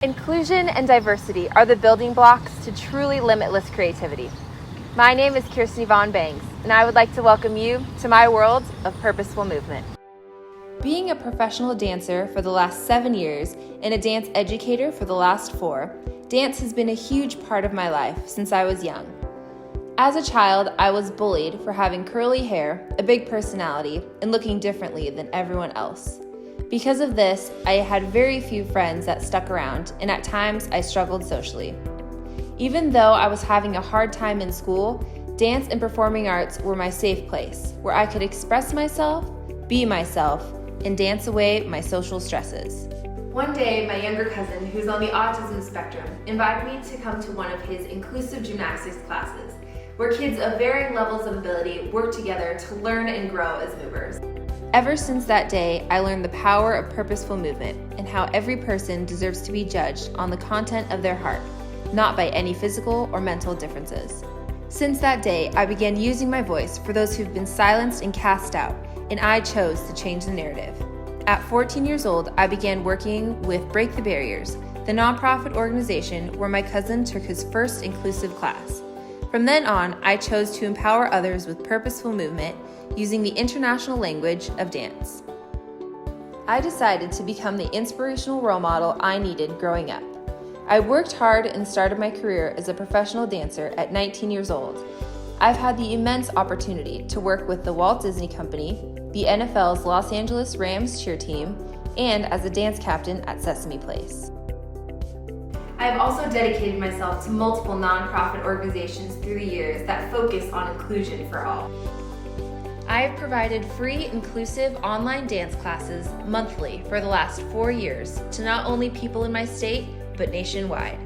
Inclusion and diversity are the building blocks to truly limitless creativity. My name is Kirstin Yvonne, and I would like to welcome you to my world of purposeful movement. Being a professional dancer for the last 7 years and a dance educator for the last 4, dance has been a huge part of my life since I was young. As a child, I was bullied for having curly hair, a big personality, and looking differently than everyone else. Because of this, I had very few friends that stuck around, and at times I struggled socially. Even though I was having a hard time in school, dance and performing arts were my safe place, where I could express myself, be myself, and dance away my social stresses. One day, my younger cousin, who's on the autism spectrum, invited me to come to one of his inclusive gymnastics classes, where kids of varying levels of ability work together to learn and grow as movers. Ever since that day, I learned the power of purposeful movement and how every person deserves to be judged on the content of their heart, not by any physical or mental differences. Since that day, I began using my voice for those who've been silenced and cast out, and I chose to change the narrative. At 14 years old, I began working with Break the Barriers, the nonprofit organization where my cousin took his first inclusive class. From then on, I chose to empower others with purposeful movement using the international language of dance. I decided to become the inspirational role model I needed growing up. I worked hard and started my career as a professional dancer at 19 years old. I've had the immense opportunity to work with the Walt Disney Company, the NFL's Los Angeles Rams cheer team, and as a dance captain at Sesame Place. I have also dedicated myself to multiple nonprofit organizations through the years that focus on inclusion for all. I have provided free, inclusive online dance classes monthly for the last 4 years to not only people in my state, but nationwide.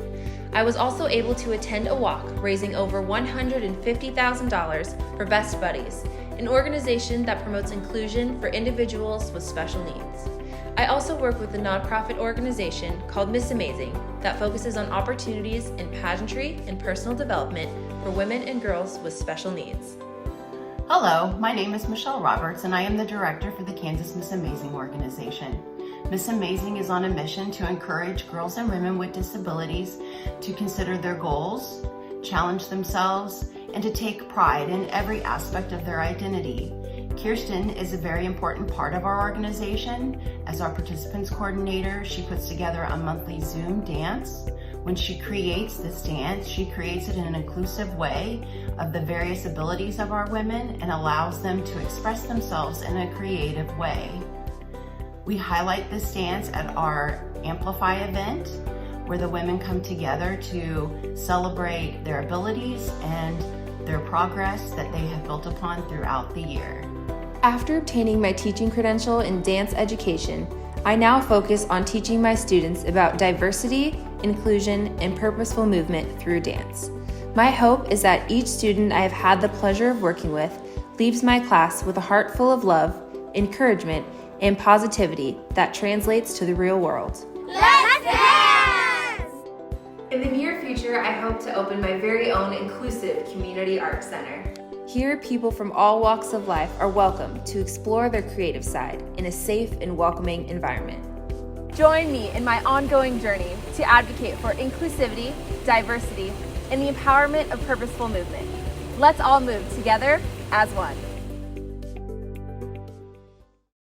I was also able to attend a walk raising over $150,000 for Best Buddies, an organization that promotes inclusion for individuals with special needs. I also work with a nonprofit organization called Miss Amazing that focuses on opportunities in pageantry and personal development for women and girls with special needs. Hello, my name is Michelle Roberts and I am the director for the Kansas Miss Amazing organization. Miss Amazing is on a mission to encourage girls and women with disabilities to consider their goals, challenge themselves, and to take pride in every aspect of their identity. Kirstin is a very important part of our organization. As our participants coordinator, she puts together a monthly Zoom dance. When she creates this dance, she creates it in an inclusive way of the various abilities of our women and allows them to express themselves in a creative way. We highlight this dance at our Amplify event, where the women come together to celebrate their abilities and their progress that they have built upon throughout the year. After obtaining my teaching credential in dance education, I now focus on teaching my students about diversity, inclusion, and purposeful movement through dance. My hope is that each student I have had the pleasure of working with leaves my class with a heart full of love, encouragement, and positivity that translates to the real world. Let's dance! In the near future, I hope to open my very own inclusive community arts center. Here, people from all walks of life are welcome to explore their creative side in a safe and welcoming environment. Join me in my ongoing journey to advocate for inclusivity, diversity, and the empowerment of purposeful movement. Let's all move together as one.